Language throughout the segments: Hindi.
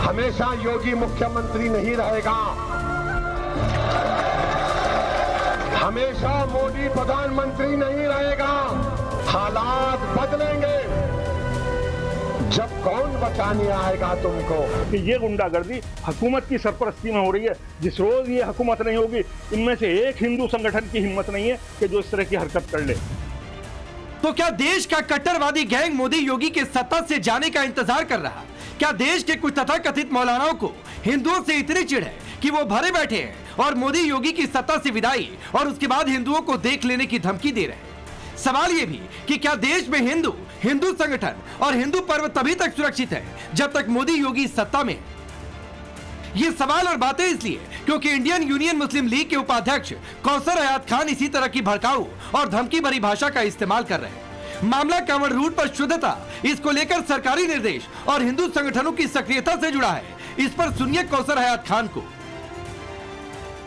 हमेशा योगी मुख्यमंत्री नहीं रहेगा, हमेशा मोदी प्रधानमंत्री नहीं रहेगा। हालात बदलेंगे। जब कौन बचाने आएगा तुमको? कि ये गुंडागर्दी हुकूमत की सरपरस्ती में हो रही है। जिस रोज ये हुकूमत नहीं होगी, इनमें से एक हिंदू संगठन की हिम्मत नहीं है कि जो इस तरह की हरकत कर ले। तो क्या देश का कट्टरवादी गैंग मोदी योगी के सत्ता से जाने का इंतजार कर रहा? क्या देश के कुछ तथाकथित मौलानाओं को हिंदुओं से इतनी चिढ़ है कि वो भरे बैठे हैं और मोदी योगी की सत्ता से विदाई और उसके बाद हिंदुओं को देख लेने की धमकी दे रहे हैं? सवाल ये भी कि क्या देश में हिंदू संगठन और हिंदू पर्व तभी तक सुरक्षित है जब तक मोदी योगी सत्ता में? ये सवाल और बातें इसलिए क्योंकि इंडियन यूनियन मुस्लिम लीग के उपाध्यक्ष कौसर हयात खान इसी तरह की भड़काऊ और धमकी भरी भाषा का इस्तेमाल कर रहे हैं। मामला कांवड़ रूट पर शुद्धता, इसको लेकर सरकारी निर्देश और हिंदू संगठनों की सक्रियता से जुड़ा है। इस पर सुनिए कौसर हयात खान को।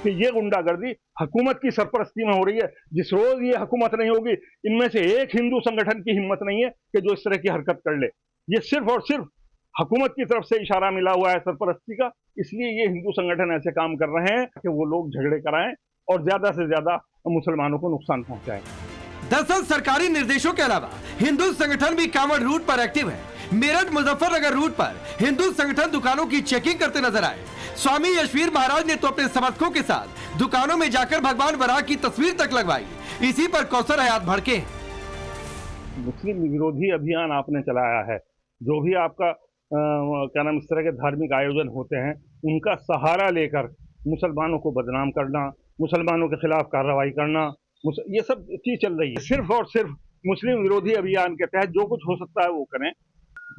कि ये गुंडागर्दी हुकूमत की सरपरस्ती में हो रही है। जिस रोज ये हुकूमत नहीं होगी, इनमें से एक हिंदू संगठन की हिम्मत नहीं है कि जो इस तरह की हरकत कर ले। ये सिर्फ और सिर्फ हुकूमत की तरफ से इशारा मिला हुआ है सरपरस्ती का, इसलिए ये हिंदू संगठन ऐसे काम कर रहे हैं कि वो लोग झगड़े कराएं और ज्यादा से ज्यादा मुसलमानों को नुकसान पहुंचाएं। दरअसल सरकारी निर्देशों के अलावा हिंदू संगठन भी कांवड़ रूट पर एक्टिव है। मेरठ मुजफ्फरनगर रूट पर हिंदू संगठन दुकानों की चेकिंग करते नजर आए। स्वामी यशवीर महाराज ने तो अपने समर्थकों के साथ दुकानों में जाकर भगवान वराह की तस्वीर तक लगवाई। इसी पर कौसर हयात भड़के। मुस्लिम विरोधी अभियान आपने चलाया है। जो भी आपका क्या नाम इस तरह के धार्मिक आयोजन होते हैं, उनका सहारा लेकर मुसलमानों को बदनाम करना, मुसलमानों के खिलाफ कार्रवाई करना, ये सब चीज चल रही है। सिर्फ और सिर्फ मुस्लिम विरोधी अभियान के तहत जो कुछ हो सकता है वो करें।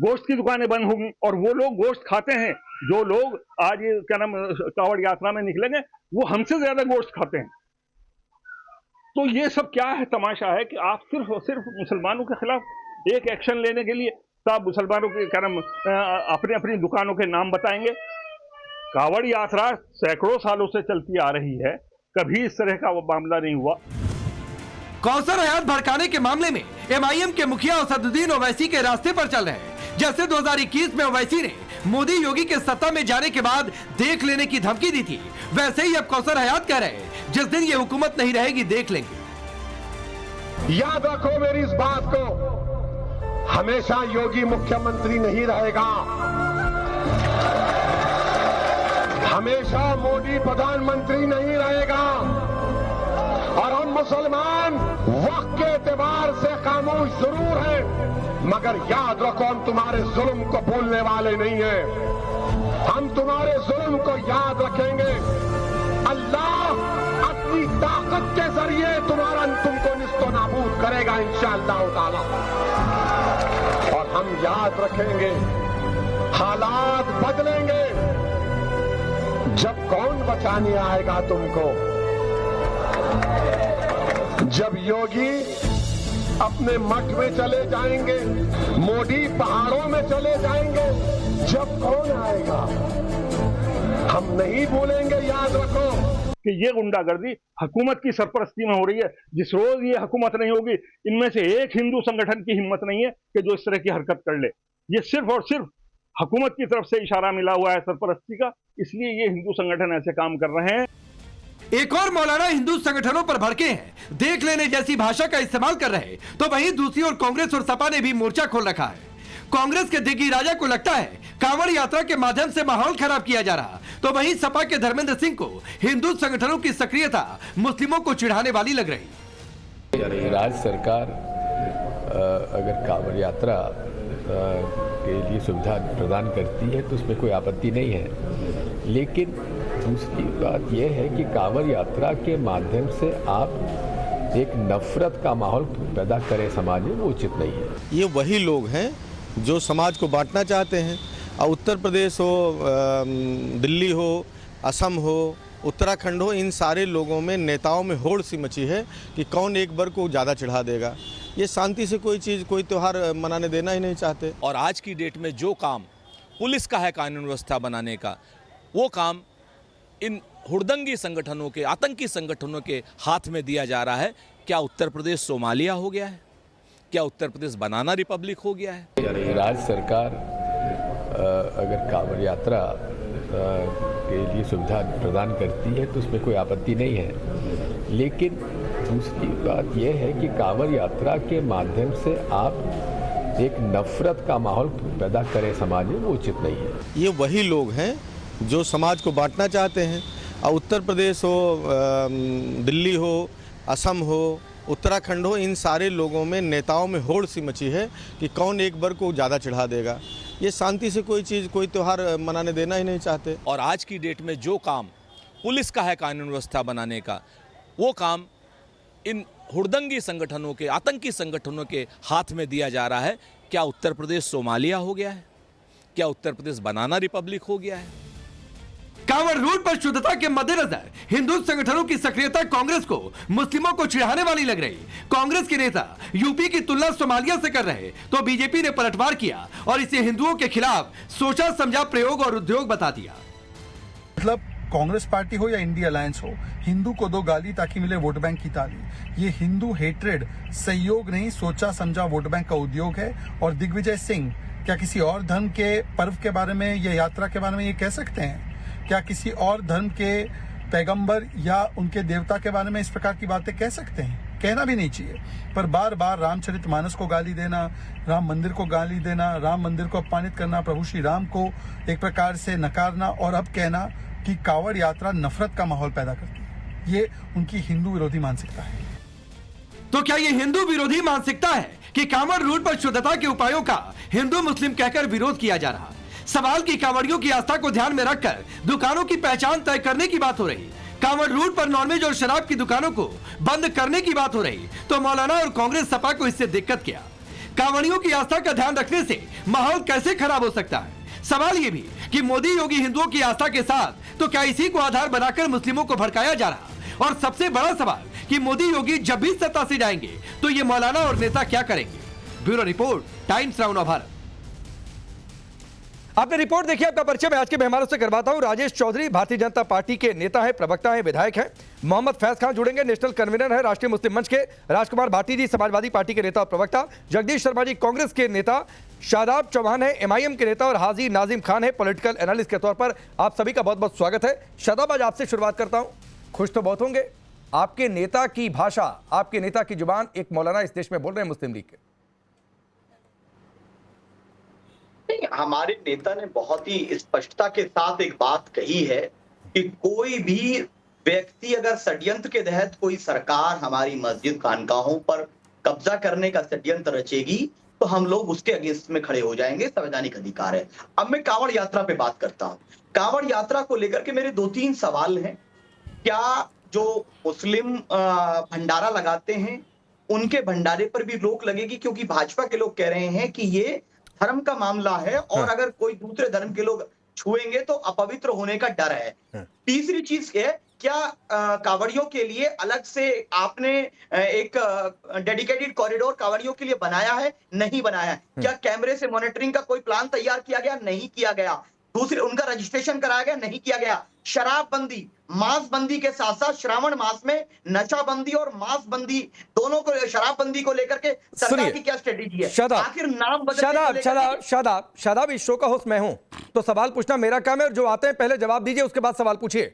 गोश्त की दुकानें बंद होंगी और वो लोग गोश्त खाते हैं, जो लोग आज ये क्या नाम कांवड़ यात्रा में निकलेंगे, वो हमसे ज्यादा गोश्त खाते हैं। तो ये सब क्या है? तमाशा है कि आप सिर्फ और सिर्फ मुसलमानों के खिलाफ एक एक्शन लेने के लिए सब मुसलमानों के क्या नाम अपनी अपनी दुकानों के नाम बताएंगे। कांवड़ यात्रा सैकड़ों सालों से चलती आ रही है, कभी इस तरह का वो मामला नहीं हुआ। कौसर हयात भड़काने के मामले में एमआईएम के मुखिया असदुद्दीन ओवैसी के रास्ते पर चल रहे हैं। जैसे 2021 में ओवैसी ने मोदी योगी के सत्ता में जाने के बाद देख लेने की धमकी दी थी, वैसे ही अब कौसर हयात कह रहे हैं जिस दिन ये हुकूमत नहीं रहेगी देख लेंगे। याद रखो मेरी इस बात को, हमेशा योगी मुख्यमंत्री नहीं रहेगा, हमेशा मोदी प्रधानमंत्री नहीं रहेगा। और हम मुसलमान वक्त के एतबार से खामोश जरूर हैं, मगर याद रखो हम तुम्हारे जुल्म को भूलने वाले नहीं हैं। हम तुम्हारे जुल्म को याद रखेंगे। अल्लाह अपनी ताकत के जरिए तुमको निस्तो नाबूद करेगा इंशाअल्लाह ताला। और हम याद रखेंगे, हालात बदलेंगे। जब कौन बचाने आएगा तुमको? जब योगी अपने मठ में चले जाएंगे, मोदी पहाड़ों में चले जाएंगे, जब कौन आएगा? हम नहीं भूलेंगे, याद रखो। कि ये गुंडागर्दी हुकूमत की सरपरस्ती में हो रही है। जिस रोज ये हुकूमत नहीं होगी, इनमें से एक हिंदू संगठन की हिम्मत नहीं है कि जो इस तरह की हरकत कर ले। ये सिर्फ और सिर्फ हुकूमत की तरफ से इशारा मिला हुआ है सरपरस्ती का, इसलिए ये हिंदू संगठन ऐसे काम कर रहे हैं। एक और मौलाना हिंदू संगठनों पर भड़के हैं, देख लेने जैसी भाषा का इस्तेमाल कर रहे हैं, तो वहीं दूसरी ओर कांग्रेस और सपा ने भी मोर्चा खोल रखा है। कांग्रेस के दिग्गी राजा को लगता है कांवड़ यात्रा के माध्यम से माहौल खराब किया जा रहा, तो वहीं सपा के धर्मेंद्र सिंह को हिंदू संगठनों की सक्रियता मुस्लिमों को चिढ़ाने वाली लग रही। राज्य सरकार अगर कांवड़ यात्रा के लिए सुविधा प्रदान करती है तो उसमें कोई आपत्ति नहीं है, लेकिन दूसरी बात यह है कि कांवड़ यात्रा के माध्यम से आप एक नफरत का माहौल पैदा करें समाज में, वो उचित नहीं है। ये वही लोग हैं जो समाज को बांटना चाहते हैं। और उत्तर प्रदेश हो, दिल्ली हो, असम हो, उत्तराखंड हो, इन सारे लोगों में नेताओं में होड़ सी मची है कि कौन एक वर्ग को ज़्यादा चढ़ा देगा। ये शांति से कोई त्यौहार मनाने देना ही नहीं चाहते। और आज की डेट में जो काम पुलिस का है कानून व्यवस्था बनाने का, वो काम इन हुड़दंगी संगठनों के, आतंकी संगठनों के हाथ में दिया जा रहा है। क्या उत्तर प्रदेश सोमालिया हो गया है? क्या उत्तर प्रदेश बनाना रिपब्लिक हो गया है? राज्य सरकार अगर कांवड़ यात्रा के लिए सुविधा प्रदान करती है तो उसमें कोई आपत्ति नहीं है, लेकिन दूसरी बात यह है कि कांवड़ यात्रा के माध्यम से आप एक नफरत का माहौल पैदा करें समाज में, वो उचित नहीं है। ये वही लोग हैं जो समाज को बांटना चाहते हैं। और उत्तर प्रदेश हो, दिल्ली हो, असम हो, उत्तराखंड हो, इन सारे लोगों में, नेताओं में होड़ सी मची है कि कौन एक वर्ग को ज़्यादा चढ़ा देगा। ये शांति से कोई चीज़, कोई त्यौहार मनाने देना ही नहीं चाहते। और आज की डेट में जो काम पुलिस का है कानून व्यवस्था बनाने का, वो काम इन हुड़दंगी संगठनों के, आतंकी संगठनों के हाथ में दिया जा रहा है। क्या उत्तर प्रदेश सोमालिया हो गया है? क्या उत्तर प्रदेश बनाना रिपब्लिक हो गया है? कांवड़ रूट पर शुद्धता के मद्देनजर हिंदू संगठनों की सक्रियता कांग्रेस को मुस्लिमों को चिढ़ाने वाली लग रही। कांग्रेस के नेता यूपी की तुलना सोमालिया से कर रहे तो बीजेपी ने पलटवार किया और इसे हिंदुओं के खिलाफ सोचा समझा प्रयोग और उद्योग बता दिया। मतलब कांग्रेस पार्टी हो या इंडिया अलायंस हो, हिंदू को दो गाली ताकि मिले वोट बैंक की ताली। ये हिंदू हेट्रेड सहयोग नहीं, सोचा समझा वोट बैंक का उद्योग है। और दिग्विजय सिंह क्या किसी और धर्म के पर्व के बारे में या यात्रा के बारे में ये कह सकते हैं? क्या किसी और धर्म के पैगंबर या उनके देवता के बारे में इस प्रकार की बातें कह सकते हैं? कहना भी नहीं चाहिए। पर बार बार रामचरितमानस को गाली देना, राम मंदिर को गाली देना, राम मंदिर को अपमानित करना, प्रभु श्री राम को एक प्रकार से नकारना और अब कहना कि कांवड़ यात्रा नफरत का माहौल पैदा करती है, ये उनकी हिंदू विरोधी मानसिकता है। तो क्या ये हिंदू विरोधी मानसिकता है कि कांवड़ रूट पर शुद्धता के उपायों का हिंदू मुस्लिम कहकर विरोध किया जा रहा? सवाल की कांवड़ियों की आस्था को ध्यान में रखकर दुकानों की पहचान तय करने की बात हो रही। कांवड़ रूट पर नॉनवेज और शराब की दुकानों को बंद करने की बात हो रही तो मौलाना और कांग्रेस सपा को इससे दिक्कत क्या? कांवड़ियों की आस्था का ध्यान रखने से माहौल कैसे खराब हो सकता है? सवाल ये भी कि मोदी योगी हिंदुओं की आस्था के साथ तो क्या इसी को आधार बनाकर मुस्लिमों को भड़काया जा रहा? और सबसे बड़ा सवाल कि मोदी योगी जब भी सत्ता से जाएंगे तो ये मौलाना और नेता क्या करेंगे? Bureau report, times now of Bharat. आपने रिपोर्ट देखी, आपका परिचय मैं आज के मेहमानों से करवाता हूं। राजेश चौधरी भारतीय जनता पार्टी के नेता हैं, प्रवक्ता हैं, विधायक हैं। मोहम्मद फैज खान जुड़ेंगे, नेशनल कन्वीनर है राष्ट्रीय मुस्लिम मंच के। राजकुमार भाटी जी समाजवादी पार्टी के नेता और प्रवक्ता। जगदीश शर्मा जी कांग्रेस के नेता। शादाब चौहान है एमआईएम के नेता और हाजी नाजिम खान है पॉलिटिकल एनालिस्ट के तौर पर। आप सभी का बहुत बहुत स्वागत है। शादाब, आज आपसे शुरुआत करता हूं। खुश तो बहुत होंगे, आपके नेता की भाषा, आपके नेता की जुबान एक मौलाना इस देश में बोल रहे हैं मुस्लिम लीग के। हमारे नेता ने बहुत ही स्पष्टता के साथ एक बात कही है कि कोई भी व्यक्ति अगर षड्यंत्र के तहत कोई सरकार हमारी मस्जिद खानकाहों पर कब्जा करने का षड्यंत्र रचेगी तो हम लोग उसके अगेंस्ट में खड़े हो जाएंगे, संवैधानिक अधिकार है। अब मैं कांवड़ यात्रा पे बात करता हूं। कांवड़ यात्रा को लेकर के मेरे 2-3 सवाल हैं। क्या जो मुस्लिम भंडारा लगाते हैं उनके भंडारे पर भी रोक लगेगी? क्योंकि भाजपा के लोग कह रहे हैं कि ये धर्म का मामला है और अगर कोई दूसरे धर्म के लोग छुएंगे तो अपवित्र होने का डर है। तीसरी चीज है, क्या कांवड़ियों के लिए अलग से आपने एक डेडिकेटेड कॉरिडोर कांवड़ियों के लिए बनाया है? नहीं बनाया है। क्या कैमरे से मॉनिटरिंग का कोई प्लान तैयार किया गया? नहीं किया गया। दूसरे, उनका रजिस्ट्रेशन कराया गया? नहीं किया गया। शराबबंदी, मांस बंदी के साथ साथ श्रावण मास में नशाबंदी और मांस बंदी दोनों को, शराबबंदी को लेकर के सरकार की क्या स्ट्रेटेजी है? आखिर नाम शादाब, इस शो का होस्ट मैं हूं तो सवाल पूछना मेरा काम है और जो आते हैं पहले जवाब दीजिए, उसके बाद सवाल पूछिए।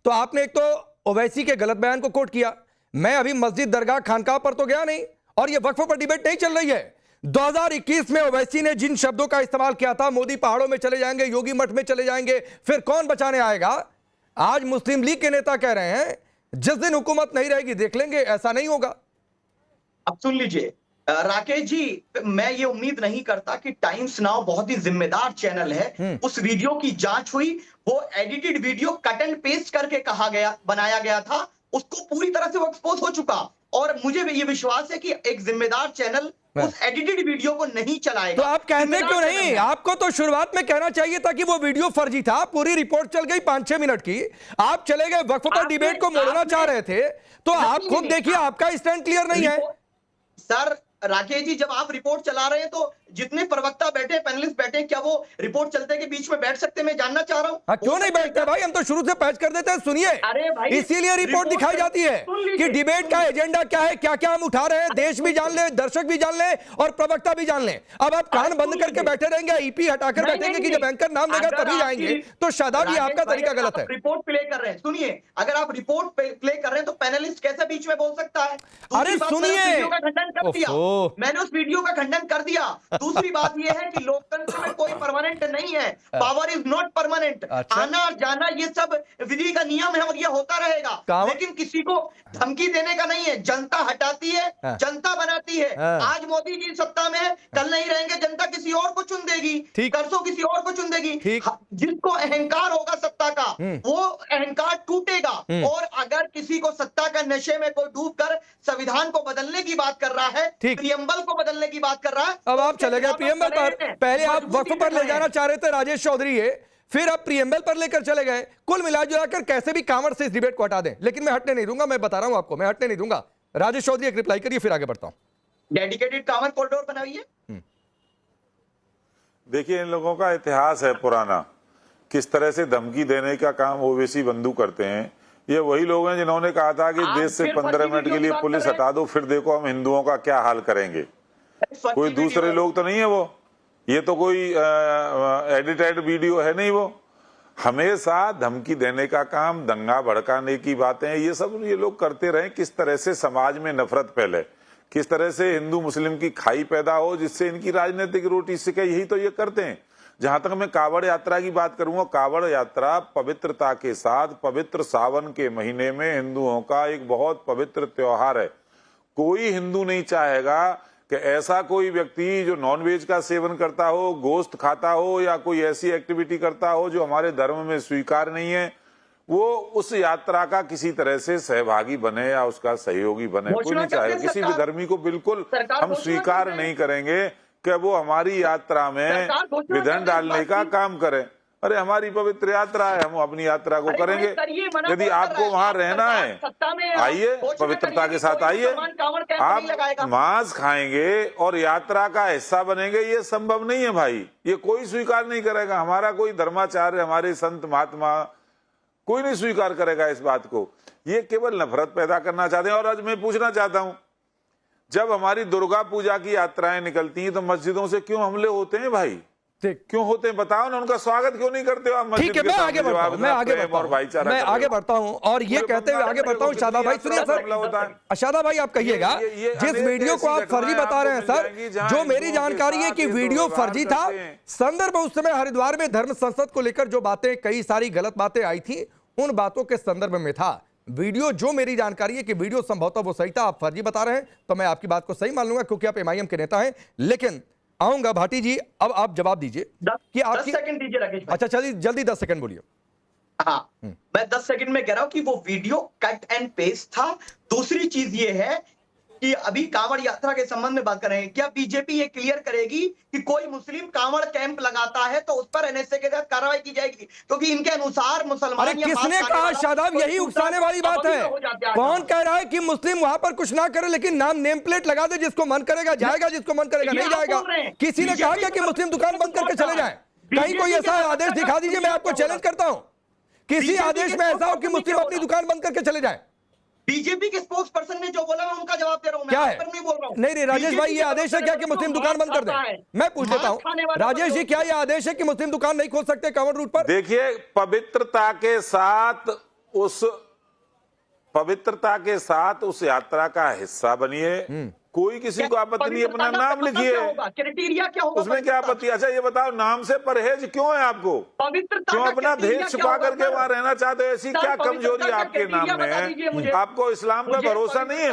तो आपने एक तो ओवैसी के गलत बयान को कोट किया। मैं अभी मस्जिद, दरगाह, खानकाह पर तो गया नहीं और ये वक्फ पर डिबेट नहीं चल रही है। 2021 में ओवैसी ने जिन शब्दों का इस्तेमाल किया था, मोदी पहाड़ों में चले जाएंगे, योगी मठ में चले जाएंगे, फिर कौन बचाने आएगा? आज मुस्लिम लीग के नेता कह रहे हैं जिस दिन हुकूमत नहीं रहेगी देख लेंगे, ऐसा नहीं होगा। अब सुन लीजिए राकेश जी, मैं ये उम्मीद नहीं करता कि टाइम्स नाउ बहुत ही जिम्मेदार चैनल है। उस वीडियो की जांच हुई, वो edited video cut and paste करके कहा गया, बनाया गया था, उसको पूरी तरह से वो एक्सपोज हो चुका। और मुझे ये विश्वास है कि एक जिम्मेदार चैनल उस एडिटेड वीडियो को नहीं चलाएगा। तो आप कहते क्यों नहीं? आपको तो शुरुआत में कहना चाहिए था कि वो वीडियो फर्जी था। पूरी रिपोर्ट चल गई 5-6 मिनट की, आप चले गए वक्फ पर डिबेट को मोड़ना चाह रहे थे। तो आप खुद देखिए, आपका स्टैंड क्लियर नहीं है। सर राकेश जी, जब आप रिपोर्ट चला रहे हैं तो जितने प्रवक्ता बैठे, पैनलिस्ट बैठे, क्या वो रिपोर्ट चलते के बीच में बैठ सकते? मैं जानना चाह रहा हूँ। हाँ, क्यों नहीं बैठते भाई? हम तो शुरू से पैच कर देते हैं। सुनिए, अरे भाई, इसीलिए रिपोर्ट दिखाई जाती है कि डिबेट का एजेंडा क्या है, क्या क्या हम उठा रहे हैं, देश भी जान ले, दर्शक भी जान ले और प्रवक्ता भी जान ले। अब आप कान बंद करके बैठे रहेंगे, ईपी हटाकर बैठेंगे कि जब एंकर नाम देगा तभी जाएंगे, तो शादाब ये आपका तरीका गलत है। रिपोर्ट प्ले कर रहे हैं, सुनिए, अगर आप रिपोर्ट प्ले कर रहे हैं तो पैनलिस्ट कैसे बीच में बोल सकता है? अरे सुनिए, मैंने उस वीडियो का खंडन कर दिया। दूसरी बात यह है कि लोकतंत्र में कोई परमानेंट नहीं है, पावर इज नॉट परमानेंट। आना जाना ये सब विधि का नियम है और ये होता रहेगा, लेकिन किसी को धमकी देने का नहीं है। जनता हटाती है, जनता बनाती है। आज मोदी जी सत्ता में है, कल नहीं रहेंगे, जनता किसी और को चुन देगी, परसों किसी और को चुन देगी। जिसको अहंकार होगा सत्ता का, वो अहंकार टूटेगा। और अगर किसी को सत्ता का नशे में कोई डूब कर संविधान को बदलने की बात कर रहा है, प्रियम्बल को बदलने की बात कर रहा है, अब आप चले गए प्रियम्बल पर। पहले आप वक्फ पर ले जाना चाह रहे थे राजेश चौधरी है, फिर आप प्रियम्बल पर लेकर चले गए। कुल मिलाजुलाकर कैसे भी कांवड़ से इस डिबेट को हटा दें, लेकिन मैं हटने नहीं दूंगा। मैं बता रहा हूं आपको, मैं हटने नहीं दूंगा। राजेश चौधरी एक रिप्लाई करिए, फिर आगे बढ़ता हूं। डेडिकेटेड कांवड़ कॉरिडोर बनाइए। देखिए, इन लोगों का इतिहास है पुराना, किस तरह से धमकी देने का काम ओवैसी बंधु करते हैं। ये वही लोग हैं जिन्होंने कहा था कि देश से 15 मिनट के लिए पुलिस हटा दो, फिर देखो हम हिंदुओं का क्या हाल करेंगे। कोई दूसरे लोग तो नहीं है वो, ये तो कोई एडिटेड वीडियो है नहीं। वो हमेशा धमकी देने का काम, दंगा भड़काने की बातें, ये सब ये लोग करते रहे। किस तरह से समाज में नफरत फैले, किस तरह से हिंदू मुस्लिम की खाई पैदा हो, जिससे इनकी राजनीतिक रोटी सिके, यही तो ये करते हैं। जहां तक मैं कावड़ यात्रा की बात करूंगा, कावड़ यात्रा पवित्रता के साथ, पवित्र सावन के महीने में हिंदुओं का एक बहुत पवित्र त्योहार है। कोई हिंदू नहीं चाहेगा कि ऐसा कोई व्यक्ति जो नॉनवेज का सेवन करता हो, गोश्त खाता हो या कोई ऐसी एक्टिविटी करता हो जो हमारे धर्म में स्वीकार नहीं है, वो उस यात्रा का किसी तरह से सहभागी बने या उसका सहयोगी बने। कोई नहीं चाहेगा। किसी भी धर्मी को बिल्कुल हम स्वीकार नहीं करेंगे कि वो हमारी यात्रा में विघन डालने का काम करे। अरे हमारी पवित्र यात्रा है, हम अपनी यात्रा को करेंगे। यदि आपको वहां रहना है, आइए, पवित्रता के साथ आइए। आप मांस खाएंगे और यात्रा का हिस्सा बनेंगे, ये संभव नहीं है भाई। ये कोई स्वीकार नहीं करेगा। हमारा कोई धर्माचार्य, हमारे संत महात्मा, कोई नहीं स्वीकार करेगा इस बात को। ये केवल नफरत पैदा करना चाहते हैं। और आज मैं पूछना चाहता हूं, जब हमारी दुर्गा पूजा की यात्राएं निकलती हैं तो मस्जिदों से क्यों हमले होते हैं भाई? क्यों होते हैं बताओ ना, उनका स्वागत क्यों नहीं करते हो आप? ठीक है, मैं आगे बढ़ता हूं, मैं आगे बढ़ता हूं और ये कहते हुए आगे बढ़ता हूं। शादाब भाई सुनिए सर, शादाब भाई आप कहिएगा, जिस वीडियो को आप फर्जी बता रहे हैं सर, जो मेरी जानकारी है कि वीडियो फर्जी था। संदर्भ उस समय हरिद्वार में धर्म संसद को लेकर जो बातें, कई सारी गलत बातें आई थी, उन बातों के संदर्भ में था वीडियो। जो मेरी जानकारी है कि वीडियो संभवतः वो सही था, आप फर्जी बता रहे हैं, तो मैं आपकी बात को सही मान लूंगा क्योंकि आप एमआईएम के नेता हैं। लेकिन आऊंगा भाटी जी, अब आप जवाब दीजिए कि आप 10 सेकंड दीजिए राकेश भाई। अच्छा चलिए, जल्दी 10 सेकंड बोलिए। हाँ, मैं 10 सेकंड में कह रहा हूं कि वो वीडियो कट एंड पेस्ट था। दूसरी चीज ये है कि अभी कांवड़ यात्रा के संबंध में बात कर रहे हैं, क्या बीजेपी ये क्लियर करेगी कि कोई मुस्लिम कांवड़ कैंप लगाता है तो उस पर एनएसए के तहत कार्रवाई की जाएगी? क्योंकि इनके अनुसार मुसलमान, अरे किसने कहा शादाब? यही उकसाने वाली बात है। कौन कह रहा है कि मुस्लिम वहां पर कुछ ना करे, लेकिन नाम नेम प्लेट लगा दे, जिसको मन करेगा जाएगा, जिसको मन करेगा नहीं जाएगा? किसी ने कहा क्या कि मुस्लिम दुकान बंद करके चले जाए? कहीं कोई ऐसा आदेश दिखा दीजिए, मैं आपको चैलेंज करता हूं। किसी आदेश में ऐसा हो कि मुस्लिम अपनी दुकान बंद करके चले जाए? बीजेपी के स्पोक्स पर्सन ने जो बोला मैं उनका जवाब दे रहा हूं। क्या है? नहीं बोल रहा हूं। नहीं राजेश भाई, ये आदेश है क्या कि मुस्लिम दुकान बंद कर दें? मैं पूछ लेता हूं राजेश जी, क्या ये आदेश है कि मुस्लिम दुकान नहीं खोल सकते कांवड़ रूट पर? देखिए, पवित्रता के साथ उस यात्रा का हिस्सा बनिए। कोई किसी को आपत्ति नहीं, अपना नाम लिखिए। क्राइटेरिया क्या होगा? उसमें क्या आपत्ति? अच्छा ये बताओ, नाम से परहेज क्यों है आपको? क्यों अपना भेद छुपा करके वहां रहना चाहते हो? ऐसी क्या कमजोरी आपके नाम में है? आपको इस्लाम पे भरोसा नहीं है?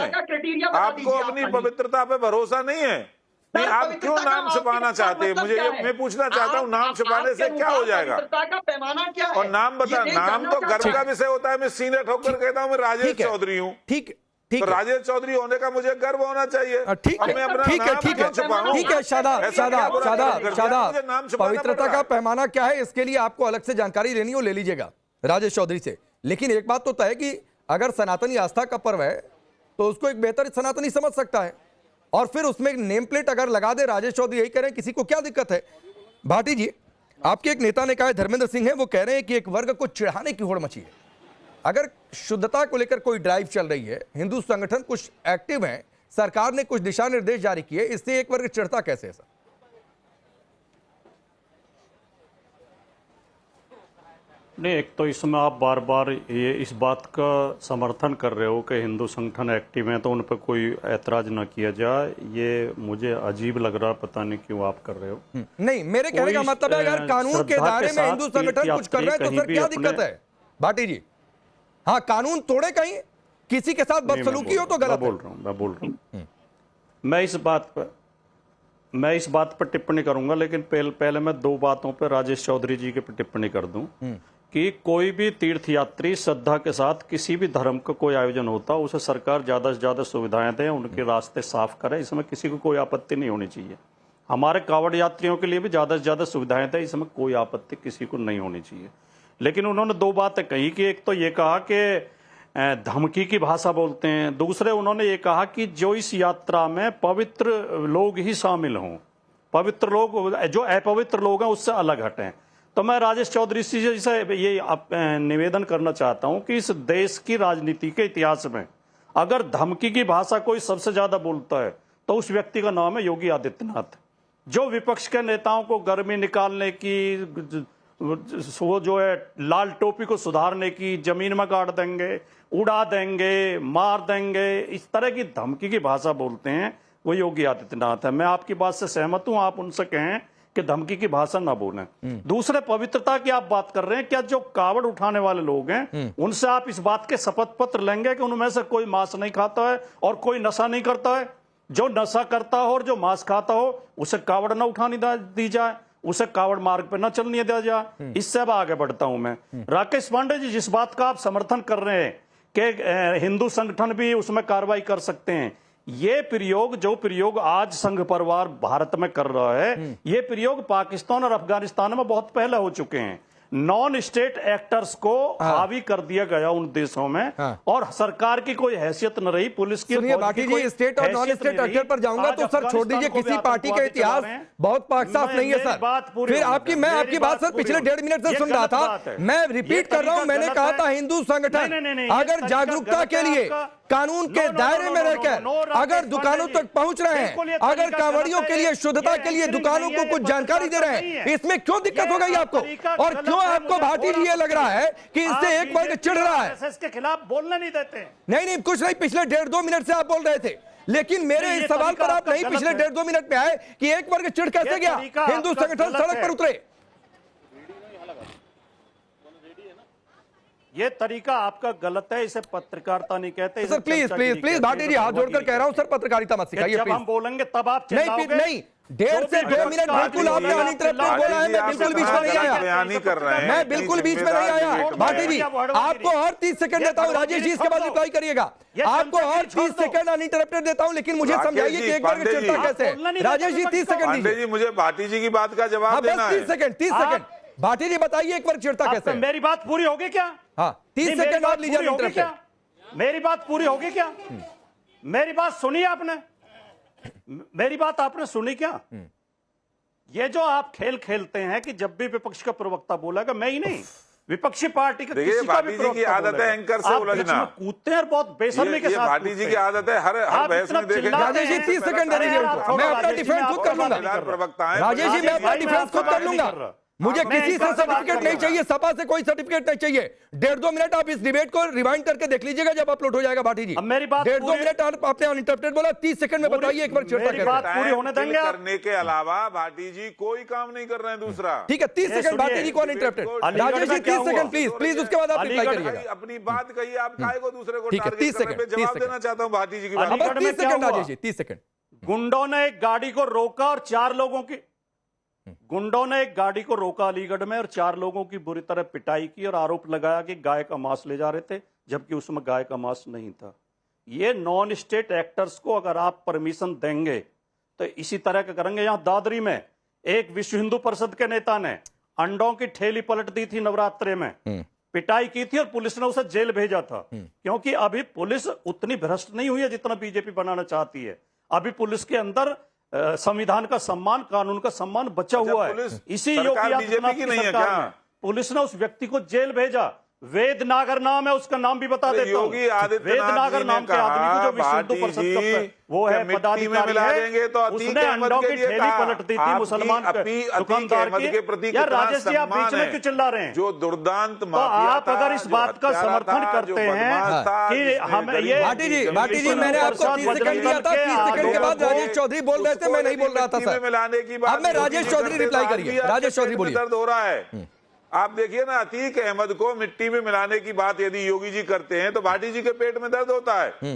आपको अपनी पवित्रता पे भरोसा नहीं है? नहीं, आप क्यों नाम छुपाना चाहते हैं? मुझे मैं पूछना चाहता हूँ, नाम छुपाने से क्या हो जाएगा? और नाम बता, नाम तो गर्व का विषय होता है। मैं सीने ठोकर कहता हूँ मैं राजेश चौधरी हूँ, ठीक तो राजेश चौधरी होने का मुझे गर्व होना चाहिए। ठीक है शादाब, पवित्रता का पैमाना क्या है, इसके लिए आपको अलग से जानकारी लेनी हो, ले लीजिएगा राजेश चौधरी से। लेकिन एक बात तो तय है कि अगर सनातनी आस्था का पर्व है तो उसको एक बेहतर सनातनी समझ सकता है। और फिर उसमें नेम प्लेट अगर लगा दे, राजेश चौधरी यही कह रहे हैं, किसी को क्या दिक्कत है? भाटी जी, आपके एक नेता ने कहा है, धर्मेंद्र सिंह है, वो कह रहे हैं कि एक वर्ग को चिढ़ाने की होड़ मची है। अगर शुद्धता को लेकर कोई ड्राइव चल रही है, हिंदू संगठन कुछ एक्टिव हैं, सरकार ने कुछ दिशा निर्देश जारी किए, इससे एक वर्ग चिढ़ता कैसे है सर? नहीं, एक तो इसमें आप बार बार ये इस बात का समर्थन कर रहे हो कि हिंदू संगठन एक्टिव हैं तो उन पर कोई ऐतराज ना किया जाए, ये मुझे अजीब लग रहा, पता नहीं क्यों आप कर रहे हो। नहीं, मेरे कहने का मतलब है अगर कानून के दायरे में हिंदू संगठन कुछ कर रहे हैं तो सर क्या दिक्कत है? भाटी जी, हाँ, कानून तोड़े कहीं, किसी के साथ बदसलूकी हो तो गलत है। मैं बोल रहा हूँ मैं इस बात पर टिप्पणी करूंगा, लेकिन पहले मैं दो बातों पर राजेश चौधरी जी के पर टिप्पणी कर दूं कि कोई भी तीर्थयात्री श्रद्धा के साथ किसी भी धर्म का कोई आयोजन होता, उसे सरकार ज्यादा से ज्यादा सुविधाएं दे, उनके रास्ते साफ करे, इसमें किसी को कोई आपत्ति नहीं होनी चाहिए। हमारे कांवड़ यात्रियों के लिए भी ज्यादा से ज्यादा सुविधाएं दें, इसमें कोई आपत्ति किसी को नहीं होनी चाहिए। लेकिन उन्होंने दो बातें कही कि एक तो ये कहा कि धमकी की भाषा बोलते हैं, दूसरे उन्होंने ये कहा कि जो इस यात्रा में पवित्र लोग ही शामिल हों, पवित्र लोग जो अपवित्र लोग हैं उससे अलग हटें। तो मैं राजेश चौधरी जी से ये निवेदन करना चाहता हूं कि इस देश की राजनीति के इतिहास में अगर धमकी की भाषा कोई सबसे ज्यादा बोलता है तो उस व्यक्ति का नाम है योगी आदित्यनाथ। जो विपक्ष के नेताओं को गर्मी निकालने की, वो जो है लाल टोपी को सुधारने की, जमीन में गाड़ देंगे, उड़ा देंगे, मार देंगे, इस तरह की धमकी की भाषा बोलते हैं, वो योगी आदित्यनाथ है। मैं आपकी बात से सहमत हूं, आप उनसे कहें कि धमकी की भाषा ना बोलें। दूसरे, पवित्रता की आप बात कर रहे हैं, क्या जो कावड़ उठाने वाले लोग हैं उनसे आप इस बात के शपथ पत्र लेंगे कि उनमें से कोई मांस नहीं खाता है और कोई नशा नहीं करता है? जो नशा करता हो और जो मांस खाता हो उसे कावड़ ना उठाने दी जाए, उसे कावड़ मार्ग पे न चलने दिया जाए। इससे अब आगे बढ़ता हूं मैं। राकेश पांडे जी, जिस बात का आप समर्थन कर रहे हैं कि हिंदू संगठन भी उसमें कार्रवाई कर सकते हैं, ये प्रयोग, जो प्रयोग आज संघ परिवार भारत में कर रहा है, ये प्रयोग पाकिस्तान और अफगानिस्तान में बहुत पहले हो चुके हैं। नॉन स्टेट एक्टर्स को हावी कर दिया गया उन देशों में, और सरकार की कोई हैसियत न रही, पुलिस की। सुनिए बाटी जी, स्टेट और नॉन स्टेट एक्टर पर जाऊंगा तो सर छोड़ दीजिए, किसी पार्टी का इतिहास बहुत पाक साफ नहीं है सर। फिर मैं आपकी बात सर पिछले 1.5 मिनट से सुन रहा था, मैं रिपीट कर रहा हूं, मैंने कहा था हिंदू संगठन अगर जागरूकता के लिए कानून के दायरे में रहकर अगर दुकानों तक पहुंच रहे हैं, अगर कांवड़ियों के लिए, शुद्धता के लिए दुकानों को कुछ जानकारी दे रहे हैं, इसमें क्यों दिक्कत हो गई आपको? और क्यों आपको भाटी जी ये लग रहा है कि इससे एक वर्ग चिढ़ रहा है? इसके खिलाफ बोलने नहीं देते। नहीं, कुछ नहीं, पिछले 1.5-2 मिनट से आप बोल रहे थे, लेकिन मेरे इस सवाल पर आप नहीं पिछले 1.5-2 मिनट में आए कि एक वर्ग चिढ़ कैसे गया, हिंदू संगठन सड़क पर उतरे। ये तरीका आपका गलत है, इसे पत्रकारिता नहीं कहते। सर प्लीज भाटी जी, हाथ जोड़कर कह रहा हूं सर, पत्रकारिता मत सिखाइए। जब हम बोलेंगे तब आप चिल्लाओगे। नहीं, 1.5 से 2 मिनट बिल्कुल आपने अनिंटरप्टेड बोला है, मैं बिल्कुल बीच में नहीं आया, मैं बिल्कुल बीच में नहीं आया। भाटी जी, आपको और 30 सेकंड देता हूं, राजेश जी इसके बाद रिप्लाई करिएगा। आपको और 30 सेकंड अनिंटरप्टेड देता हूं, लेकिन मुझे समझाइए कि एक वर्ग चिढ़ता कैसे है। राजेश जी 30 सेकंड दीजिए मुझे भाटी जी की बात का जवाब देना है। 30 सेकंड भाटी जी बताइए, एक वर्ग चिढ़ता कैसे? मेरी बात पूरी होगी क्या? हाँ, 30 सेकंड और लीजिए। मेरी बात पूरी होगी क्या? मेरी बात सुनी आपने? मेरी बात आपने सुनी क्या? ये जो आप खेल खेलते हैं कि जब भी विपक्ष का प्रवक्ता बोलेगा, मैं ही नहीं, विपक्षी पार्टी का किसी का भी प्रवक्ता की आदत है एंकर से उलझना, कूदते हैं बहुत बेशर्मी के साथ। भाटी जी की आदत है हर बहस में देखेंगे। राजेश जी 30 सेकंड दे दीजिए उनको, मैं अपना डिफेंस खुद कर लूंगा। राजेश जी मैं अपना डिफेंस खुद कर लूंगा, मुझे किसी से सर्टिफिकेट नहीं चाहिए, सपा से कोई सर्टिफिकेट नहीं चाहिए। 1.5-2 मिनट आप इस डिबेट को रिवाइंड करके देख लीजिएगा जब अपलोड हो जाएगा। भाटी जी, 1.5-2 मिनट आपने अनइंटरप्टेड बोला, 30 सेकंड में बताइए एक बार चिढ़ता कैसे? बात पूरी होने देंगे करने के अलावा भाटी जी कोई काम नहीं कर रहे हैं दूसरा। ठीक है, 30 सेकंड भाटी जी को uninterrupted. Rajesh ji 30 second please उसके बाद आप रिप्लाई करिएगा। अपनी बात कहिए, आप काहे को दूसरे को ठीक है, 30 टारगेट करने पे जवाब देना चाहता हूं भाटी जी की बात। 30 सेकंड राजेश जी, 30 सेकंड। गुंडों ने एक गाड़ी को रोका और 4 लोगों की अलीगढ़ में और 4 लोगों की बुरी तरह पिटाई की और आरोप लगाया कि गाय का मांस ले जा रहे थे, जबकि उसमें गाय का मांस नहीं था। ये नॉन स्टेट एक्टर्स को अगर आप परमिशन देंगे तो इसी तरह का करेंगे। यहां दादरी में एक विश्व हिंदू परिषद के नेता ने अंडों की ठेली पलट दी थी, नवरात्रे में पिटाई की थी और पुलिस ने उसे जेल भेजा था, क्योंकि अभी पुलिस उतनी भ्रष्ट नहीं हुई है जितना बीजेपी बनाना चाहती है। अभी पुलिस के अंदर संविधान का सम्मान, कानून का सम्मान बचा हुआ है। इसी योगी आदित्यनाथ की सरकार में पुलिस ने उस व्यक्ति को जेल भेजा। वेद नागर नाम है, उसका नाम भी बता देता हूं। वेद नागर नाम के आदमी को जो विश्व हिंदू परिषद का वो है पदाधिकारी है, उसने अंडों की ठेली पलट दी थी मुसलमान दुकानदार की। यार राजेश जी, आप बीच में क्यों चिल्ला रहे हैं? जो दुर्दांत तो आप अगर इस बात का समर्थन करते हैं कि हम ये भाटी जी मैंने आपको 30 सेकंड दिया था, 30 सेकंड के बाद राजेश चौधरी बोल रहे थे, मैं नहीं बोल रहा था सर। मिलाने की बात अब मैं राजेश चौधरी रिप्लाई करिए, राजेश चौधरी बोलिए। दर्द हो रहा है। आप देखिए ना, अतीक अहमद को मिट्टी में मिलाने की बात यदि योगी जी करते हैं तो भाटी जी के पेट में दर्द होता है।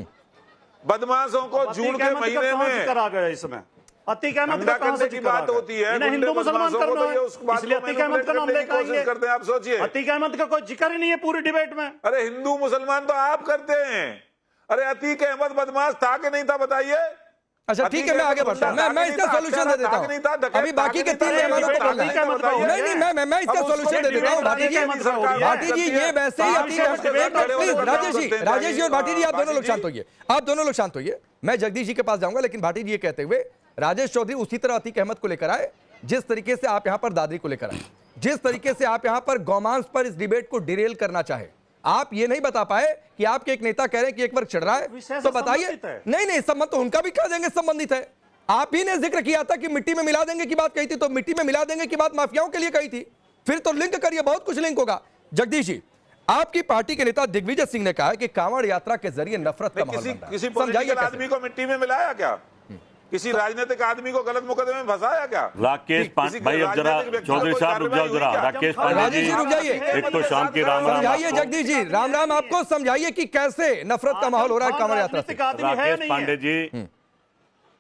बदमाशों को जून के महीने में करा गया इसमें अतीक अहमद का करने की बात होती है, हिंदू मुसलमान करना है, इसलिए अतीक अहमद का नाम लेकर कोशिश करते हैं। आप सोचिए, अतीक अहमद का कोई जिक्र ही नहीं है पूरी डिबेट में। अरे हिंदू मुसलमान तो आप करते हैं। अरे अतीक अहमद बदमाश था कि नहीं था बताइए? अच्छा ठीक है, मैं आगे बढ़ता हूं। मैं इसका सॉल्यूशन दे देता हूं। अभी बाकी के 3 मेहमानों को बोलना है। नहीं, मैं इसका सॉल्यूशन दे देता हूं। भाटी जी ये वैसे ही प्लीज राजेश जी और भाटी जी आप दोनों लोग शांत होइए, आप दोनों लोग शांत होइए। मैं जगदीश जी के पास जाऊंगा, लेकिन भाटी जी ये कहते हुए राजेश चौधरी उसी तरह अतीक अहमद को लेकर आए जिस तरीके से आप यहां पर दादरी को लेकर आए, जिस तरीके से आप यहां पर गौमांस पर इस डिबेट को डिरेल करना चाहे। आप ये नहीं बता पाए कि आपके एक नेता कह रहे हैं कि एक वर्ग चढ़ रहा है, तो बताइए। नहीं, संबंध तो उनका भी कह देंगे संबंधित है। आप ही ने जिक्र किया था कि मिट्टी में मिला देंगे की बात कही थी, तो मिट्टी में मिला देंगे की बात माफियाओं के लिए कही थी। फिर तो लिंक करिए, बहुत कुछ लिंक होगा। जगदीश जी, आपकी पार्टी के नेता दिग्विजय सिंह ने कहा है कि कांवड़ यात्रा के जरिए नफरत का माहौल बन रहा है। किसी पॉलिटिकल आदमी को मिट्टी में मिलाया क्या? किसी राजनीतिक आदमी को गलत मुकदमे में फंसाया क्या? राकेश पांडे भाई, अब जरा चौधरी साहब रुक जाओ जरा। राकेश पांडे जी रुक जाइए, एक तो शाम की राम राम समझाइए। जगदीश जी राम राम, आपको समझाइए कि कैसे नफरत का माहौल हो रहा है कांवड़ यात्रा से। राकेश पांडे जी,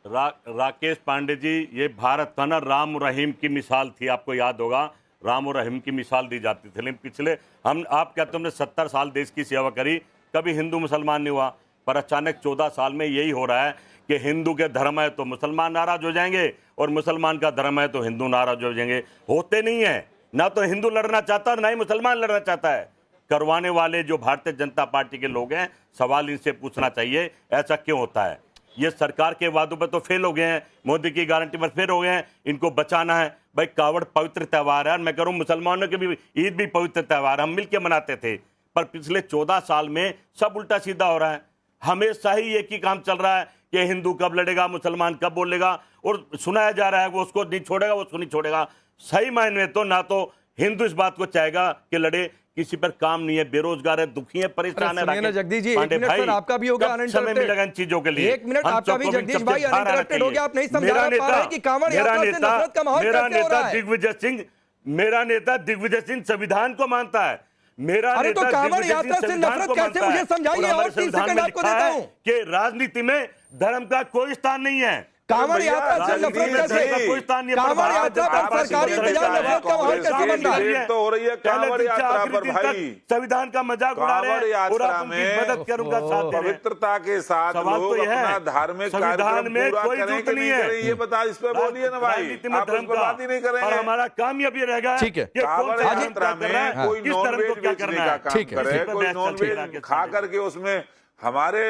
राकेश पांडे जी, ये भारत था ना, राम रहीम की मिसाल थी। आपको याद होगा, राम और रहीम की मिसाल दी जाती थी। लेकिन पिछले आप कहते हमने 70 साल देश की सेवा करी, कभी हिंदू मुसलमान नहीं हुआ, पर अचानक 14 साल में यही हो रहा है कि हिंदू के धर्म है तो मुसलमान नाराज हो जाएंगे और मुसलमान का धर्म है तो हिंदू नाराज हो जाएंगे। होते नहीं है, ना तो हिंदू लड़ना चाहता ना ही मुसलमान लड़ना चाहता है। करवाने वाले जो भारतीय जनता पार्टी के लोग हैं, सवाल इनसे पूछना चाहिए ऐसा क्यों होता है। ये सरकार के वादों पर तो फेल हो गए हैं, मोदी की गारंटी पर फेल हो गए हैं, इनको बचाना है। भाई कावड़ पवित्र त्यौहार है, मैं करूँ मुसलमानों के भी ईद भी पवित्र त्यौहार, हम मिलकर मनाते थे। पर पिछले 14 साल में सब उल्टा सीधा हो रहा है। हमेशा ही एक ही काम चल रहा है कि हिंदू कब लड़ेगा, मुसलमान कब बोलेगा, और सुनाया जा रहा है वो उसको नहीं छोड़ेगा, वो उसको नहीं छोड़ेगा। सही मायने में तो ना तो हिंदू इस बात को चाहेगा कि लड़े, किसी पर काम नहीं है, बेरोजगार है, दुखी है, परेशान है। जगदीश जी, 1 मिनट सर आपका भी होगा समय मिलेगा इन चीजों के लिए। 1 मिनट आपका भी जगदीश भाई अनइंटरप्टेड हो गया। आप नहीं समझा पा रहे कि कांवड़ यात्रा से नफरत का माहौल कैसे हो रहा है। मेरा नेता दिग्विजय सिंह संविधान को मानता है। अरे तो कांवड़ यात्रा से नफरत कैसे, मुझे समझाइए। और 30 सेकंड आपको देता हूं कि राजनीति में धर्म का कोई स्थान नहीं है। कांवड़ यात्रा से नफरत कैसे, कोई स्थान नहीं। कांवड़ यात्रा पर सरकारी इंतजाम नफरत का माहौल कैसे बन रहा है? तो हो रही है कांवड़ यात्रा पर भाई, संविधान का मजाक उड़ा रहे हैं। यात्रा में मदद करूंगा, साथ पवित्रता के साथ लोग अपना धार्मिक संविधान में कोई झूठ नहीं है। ये बता, इस पे बोलिए ना भाई, आप इस पर बात ही नहीं करेंगे। हमारा काम ये भी रहेगा। ठीक है, कांवड़ यात्रा में कोई नॉनवेज बेचने का काम करे, कोई नॉनवेज खा करके उसमें हमारे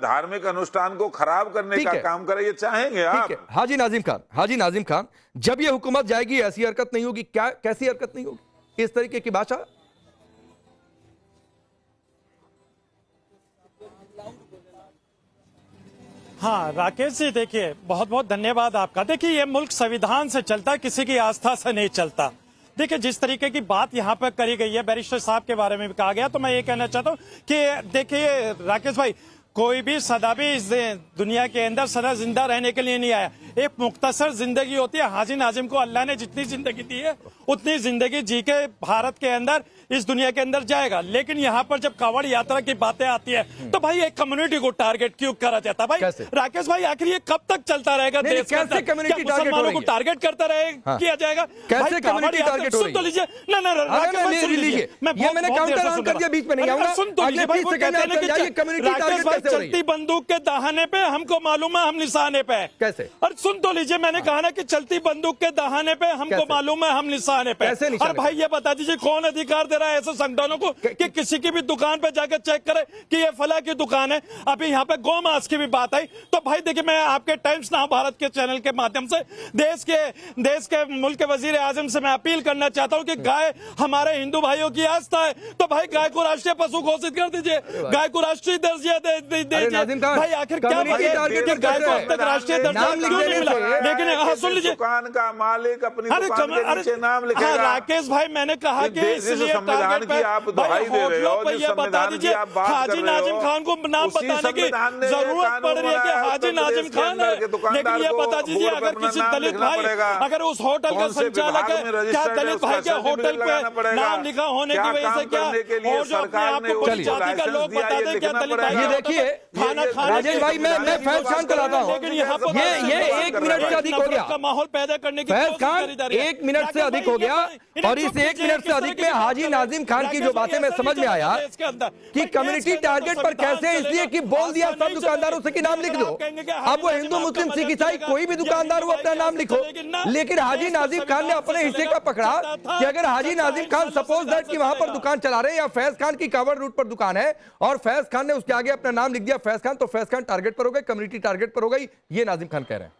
धार्मिक अनुष्ठान को खराब करने का काम करे, ये चाहेंगे आप? हाजी नाजिम खान, जब ये हुकूमत जाएगी ऐसी हरकत नहीं होगी क्या? कैसी हरकत नहीं होगी, इस तरीके की भाषा? हाँ राकेश जी, देखिए बहुत बहुत धन्यवाद आपका। देखिए ये मुल्क संविधान से चलता है, किसी की आस्था से नहीं चलता। देखिए जिस तरीके की बात यहाँ पर करी गई है, बैरिस्टर साहब के बारे में भी कहा गया, तो मैं ये कहना चाहता हूँ कि देखिए राकेश भाई, कोई भी सदा भी इस दुनिया के अंदर सदा जिंदा रहने के लिए नहीं आया। एक मुख्तसर जिंदगी होती है। हाजी नाजिम को अल्लाह ने जितनी जिंदगी दी है उतनी जिंदगी जी के भारत के अंदर, इस दुनिया के अंदर जाएगा। लेकिन यहाँ पर जब कांवड़ यात्रा की बातें आती है तो भाई एक कम्युनिटी को टारगेट क्यों करा जाता है? भाई राकेश भाई, आखिर ये कब तक चलता रहेगा? देश के अंदर मुसलमानों को टारगेट करता रहेगा, किया जाएगा? कैसे कम्युनिटी टारगेट हो रही है? सुन तो लीजिए ना, मैंने काउंटर ऑन कर दिया, बीच में नहीं आऊंगा। सुन तो लीजिए भाई, वो कहते हैं कि राकेश भाई चलती बंदूक के दहाने पे हमको मालूम है, हम निशाने पे। कैसे? और सुन तो लीजिए, मैंने कहा ना कि चलती बंदूक के दहाने पे हमको मालूम है, हम निशाने पे। और भाई ये बता दीजिए कौन अधिकार दे रहा है ऐसे संगठनों को कि किसी की भी दुकान पे जाकर चेक करे कि ये फला की दुकान है। अभी यहाँ पे गौ मांस की भी बात आई, तो भाई देखिए मैं आपके टाइम्स नाउ भारत के चैनल के माध्यम से देश के मुल्क के वजीर आजम से मैं अपील करना चाहता हूँ कि गाय हमारे हिंदू भाइयों की आस्था है, तो भाई गाय को राष्ट्रीय पशु घोषित कर दीजिए, गाय को राष्ट्रीय दर्जा दे दीजिए। भाई आखिर क्या गाय को अब तक राष्ट्रीय दर्जा क्यों नहीं मिला? लेकिन सुन लीजिए, दुकान का मालिक अपनी दुकान के नीचे नाम लिखेगा। राकेश भाई मैंने कहा कि इसलिए संविधान की आप दुहाई दे रहे हो, पर ये बता दीजिए हाजी नाजिम खान को नाम बताने की जरूरत पड़ रही है कि हाजी नाजिम खान है, लेकिन ये बता दीजिए अगर किसी दलित भाई अगर उस होटल का संचालक है, क्या दलित भाई के होटल पे नाम लिखा होने की वजह से क्या, और जो अपने आप को पूरी जाति का लोग बता दें क्या दलित भाई? ये देखिए राजेश भाई, मैं फैज खान को लाता हूँ, ये 1 मिनट से अधिक हो गया माहौल पैदा करने की फैज खान, 1 मिनट से अधिक हो गया, और इस 1 मिनट से अधिक में हाजी नाजिम खान की जो बातें मैं समझ में आया कि कम्युनिटी टारगेट पर कैसे, इसलिए कि बोल दिया सब दुकानदारों से कि नाम लिख दो। अब वो हिंदू मुस्लिम सिख ईसाई कोई भी दुकानदार हो अपना नाम लिखो, लेकिन हाजी नाजिम खान ने अपने हिस्से का पकड़ा कि अगर हाजी नाजिम खान सपोज दैट कि वहां पर दुकान चला रहे हैं या फैज खान की कावड़ रूट पर दुकान है और फैज खान ने उसके आगे अपना नाम लिख दिया फैज खान, तो फैज खान टारगेट पर हो गए, कम्युनिटी टारगेट पर हो गई, ये नाजिम खान कह रहे हैं।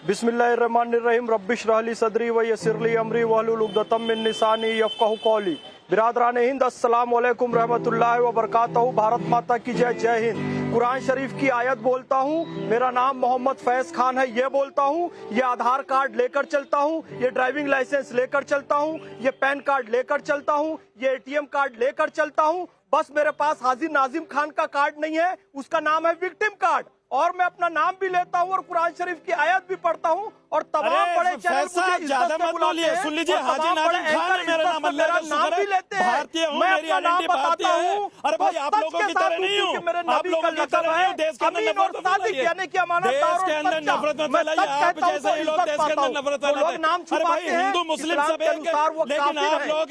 बिस्मिल्लाहिर्रहमानिर्रहीम रब्बिश रहली सदरी व यस्सिरली अमरी वहलुल उक़दतम मिन लिसानी यफ़क़हू क़ौली। बिरादरान हिंद, अस्सलाम वालेकुम रहमतुल्लाहि व बरकातहू। भारत माता की जय, जय हिंद। कुरान शरीफ की आयत बोलता हूँ, मेरा नाम मोहम्मद फैज खान है, ये बोलता हूँ, ये आधार कार्ड लेकर चलता हूँ, ये ड्राइविंग लाइसेंस लेकर चलता हूँ, ये पैन कार्ड लेकर चलता हूँ, ये ATM कार्ड लेकर चलता हूँ। बस मेरे पास हाजी नाजिम खान का कार्ड नहीं है, उसका नाम है विक्टिम कार्ड, और मैं अपना नाम भी लेता हूँ और कुरान शरीफ की आयत भी पढ़ता हूँ, और तमाम बड़े चैनल मुझे ज्यादा मत बोलिए, सुन लीजिए हाजी नाजिम खान मेरा नाम भी लेते हैं, भारतीय हूं, मेरी आइडेंटिटी भारतीय है। अरे भाई आप लोगों की तरह नहीं हूं, आप लोगों की तरह नहीं हूं, देश के अंदर नफरत मत फैलाइए, देश के अंदर नफरत मत फैलाइए, आप जैसे ही लोग देश के अंदर नफरत फैलाते हैं। अरे भाई हिंदू मुस्लिम सब एक है, लेकिन आप लोग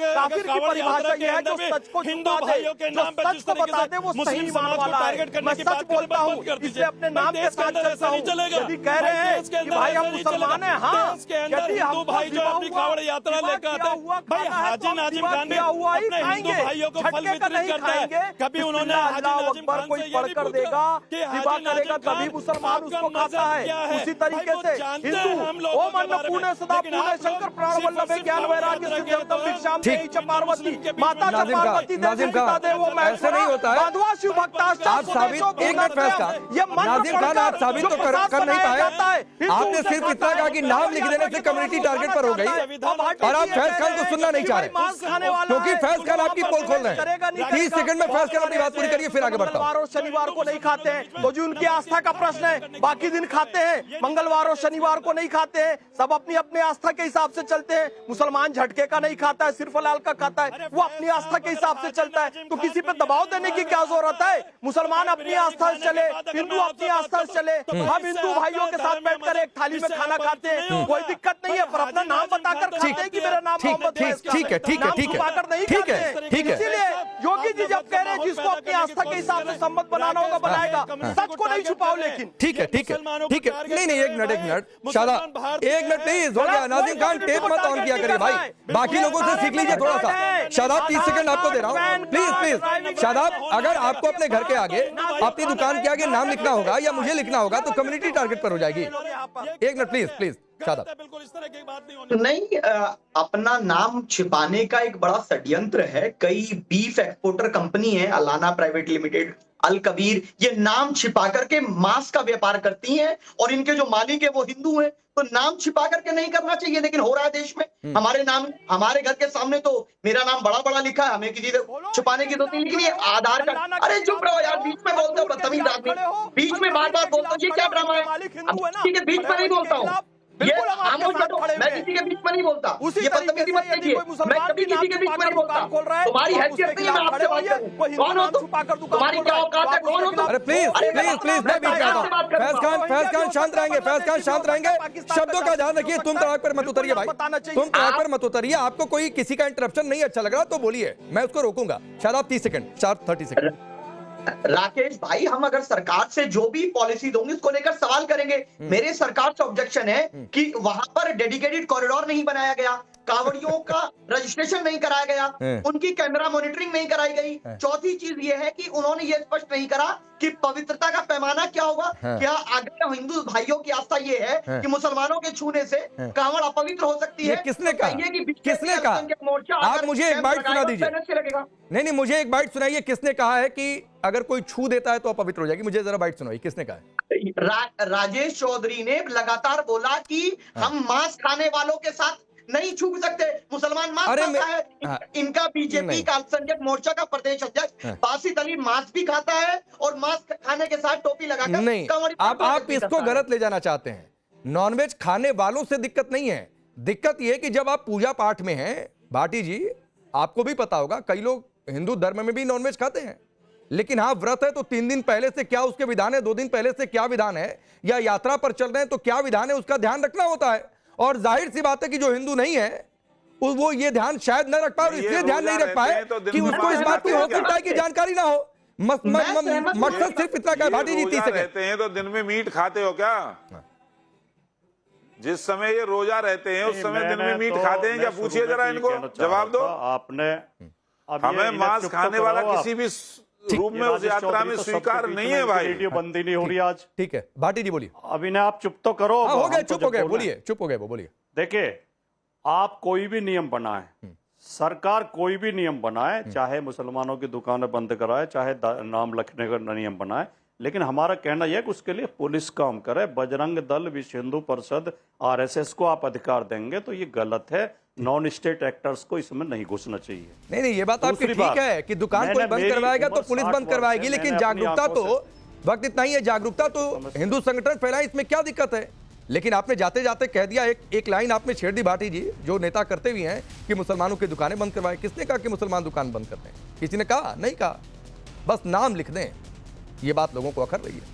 कावड़ यात्रा के अंदर भी हिंदू भाइयों के नाम पर जिस तरीके से मुस्लिम समाज को टारगेट करने की बात कर दीजिए, अपने नाम के साथ ऐसा नहीं चलेगा। कह रहे हैं कि भाई हम मुसलमान हैं, हाँ, के अंदर हिंदू भाई जो अपनी कावड़ यात्रा लेकर आते हैं, भाई हाजी नाजिम खान भी अपने हिंदू भाइयों को फल वितरित करता है। कभी उन्होंने हाजी नाजिम खान से ये नहीं पूछा कि हाजी नाजिम खान मुसलमान उसको खाता है, उसी तरीके से हिंदू ओम अन्नपूर्णे सदा पूर्णे शंकर प्राण वल्लभे ज्ञान वैराग्य सिद्ध्यर्थम भिक्षाम देहि च पार्वती माता च पार्वती देवता देवो ऐसे नहीं होता है। बांधवा शिव भक्ताश्च आप साबित, एक मिनट फैज खान, नाजिम खान आप साबित तो कर नहीं पाए, आपने सिर्फ इतना कहा कि नाम लिख देने से कम्युनिटी टारगेट पर हो गई, और आप फैज खान को सुनना नहीं चाह रहे, क्योंकि फैज खान आपकी पोल खोल रहे हैं। 30 सेकंड में फैज खान अपनी बात पूरी करिए, फिर आगे बढ़ता हूं। मंगलवार और शनिवार को नहीं खाते हैं तो जो उनकी आस्था का प्रश्न है, बाकी दिन खाते हैं, मंगलवार और शनिवार को नहीं खाते हैं, सब अपनी अपनी आस्था के हिसाब से चलते हैं। मुसलमान झटके का नहीं खाता है, सिर्फ लाल का खाता है, वो अपनी आस्था के हिसाब से चलता है, तो किसी पे दबाव देने की क्या जरूरत है? मुसलमान अपनी आस्था से चले, हिंदू अपनी आस्था से चले, हम हिंदू भाइयों के साथ बैठकर एक थाली में खाना खाते हैं, कोई दिक्कत नहीं है, पर अपना नाम बताकर खाते हैं कि मेरा नाम मोहम्मद फैज खान है, नाम छुपाकर नहीं खाते हैं। इसीलिए योगी जी जब कह रहे हैं जिसको अपनी आस्था के हिसाब से सम्मत बनाना होगा बनाएगा, सच को नहीं छुपाओ। लेकिन ठीक है नहीं, एक मिनट शादाब, 1 मिनट प्लीज हो गया। नाजिम खान टेप मत ऑन किया करिए भाई, बाकी लोगों से सीख लीजिए थोड़ा सा। शादाब 30 सेकंड आपको दे रहा हूँ, प्लीज। शादाब, अगर आपको अपने घर के आगे, अपनी दुकान के आगे नाम लिखना होगा या मुझे लिखना होगा तो कम्युनिटी टारगेट पर हो जाएगी। 1 मिनट प्लीज बिल्कुल इस तरह की बात नहीं होनी। नहीं, अपना नाम छिपाने का एक बड़ा षड्यंत्र है। कई बीफ एक्सपोर्टर कंपनी है, अलाना प्राइवेट लिमिटेड, अल कबीर, ये नाम छिपा करके मांस का व्यापार करती हैं, और इनके जो मालिक है वो हिंदू हैं, तो नाम छिपा करके नहीं करना चाहिए, लेकिन हो रहा है देश में। हमारे नाम, हमारे घर के सामने तो मेरा नाम बड़ा बड़ा लिखा है, हमें किसी से छुपाने की जरूरत नहीं। लेकिन ये आधार कार्ड, अरे चुप रहो यार, बीच में बोलते हो बदतमीज आदमी, बीच में बार बार बोलते हो, ये क्या ड्रामा है? ठीक है, बीच में नहीं बोलता हूँ, ये मैं किसी के बीच में नहीं बोलता, ये बदतमीजी मत कीजिए, मैं कभी किसी के बीच में नहीं बोलता। तुम्हारी हैसियत नहीं है मैं आपसे बात करूं, कौन हो तुम? तुम्हारी क्या औकात है, कौन हो तुम? अरे प्लीज मैं बीच में आता हूं। फैज खान शांत रहेंगे, फैज खान शांत रहेंगे, शब्दों का ध्यान रखिए। तुम तड़ाक पर मत उतरिए भाई, तुम तड़ाक पर मत उतरिए। आपको कोई किसी का इंटरप्शन नहीं अच्छा लग रहा तो बोलिए, मैं उसको रोकूंगा। Shadab 30 second, 30 second. राकेश भाई, हम अगर सरकार से जो भी पॉलिसी होंगी उसको लेकर सवाल करेंगे। मेरे सरकार से ऑब्जेक्शन है कि वहां पर डेडिकेटेड कॉरिडोर नहीं बनाया गया, कांवड़ियों का रजिस्ट्रेशन नहीं कराया गया, उनकी कैमरा मॉनिटरिंग नहीं कराई गई। चौथी चीज ये है कि उन्होंने ये स्पष्ट नहीं करा कि पवित्रता का पैमाना क्या होगा। क्या अगर हिंदू भाइयों की आस्था ये है कि मुसलमानों के छूने से कांवड़ अपवित्र हो सकती है? किसने कहा? किसने कहा? मोर्चा आप मुझे एक बाइट सुना दीजिए। नहीं, मुझे एक बाइट सुनाइए, किसने कहा है कि अगर कोई छू देता है तो अपवित्र हो जाएगी? मुझे जरा बाइट सुनाइए, किसने कहा है? राजेश चौधरी ने लगातार बोला कि हम मांस खाने वालों के साथ नहीं छू सकते, मुसलमान मांस खाता है। इनका बीजेपी का अल्पसंख्यक मोर्चा का प्रदेश अध्यक्ष बासित अली मांस भी खाता है और मांस खाने के साथ टोपी लगाकर नहीं, आप इसको गलत ले जाना चाहते हैं। नॉनवेज खाने वालों से दिक्कत नहीं है, दिक्कत यह कि जब आप पूजा पाठ में हैं, भाटी जी आपको भी पता होगा कई लोग हिंदू धर्म में भी नॉनवेज खाते हैं, लेकिन हाँ व्रत है तो 3 दिन पहले से क्या उसके विधान है, 2 दिन पहले से क्या विधान है, या यात्रा पर चल रहे हैं तो क्या विधान है, उसका ध्यान रखना होता है। और जाहिर सी बात है कि जो हिंदू नहीं है वो ये ध्यान शायद न रख पाए, और इसलिए ध्यान नहीं रख पाए कि उसको इस बात की हो सकता है कि जानकारी ना हो। मकसद सिर्फ इतना का भाटी जी 30 रहते हैं तो दिन में मीट खाते हो क्या? जिस समय ये रोजा रहते हैं उस समय दिन में मीट खाते हैं क्या? पूछिए जरा इनको, जवाब दो। आपने हमें मांस खाने वाला किसी भी रूप में उस यात्रा में स्वीकार नहीं है भाई। वीडियो बंदी नहीं हो रही आज। ठीक है भाटी जी बोलिए। अभी ना आप चुप तो करो। हो गए, चुप हो गए, बोलिए, चुप हो गए वो, बोलिए। देखिए, आप कोई भी नियम बनाए, सरकार कोई भी नियम बनाए, चाहे मुसलमानों की दुकानें बंद कराए, चाहे नाम लिखने का नियम बनाए, लेकिन हमारा कहना यह है कि उसके लिए पुलिस काम करे। बजरंग दल, विश्व हिंदू परिषद, आरएसएस को आप अधिकार देंगे तो ये गलत है। नॉन स्टेट एक्टर्स को इसमें नहीं घुसना चाहिए। नहीं, ये बात आपकी ठीक है कि दुकान कोई बंद करवाएगा तो पुलिस बंद करवाएगी, लेकिन जागरूकता तो वक्त इतना ही है, जागरूकता तो हिंदू संगठन फैलाए, इसमें क्या दिक्कत है? लेकिन आपने जाते जाते कह दिया, एक लाइन आपने छेड़ दी भाटी जी, जो नेता करते भी हैं कि मुसलमानों की दुकानें बंद करवाएं। किसने कहा कि मुसलमान दुकान बंद करते हैं? किसी ने कहा? नहीं कहा। बस नाम लिख दें, ये बात लोगों को अखर रही है।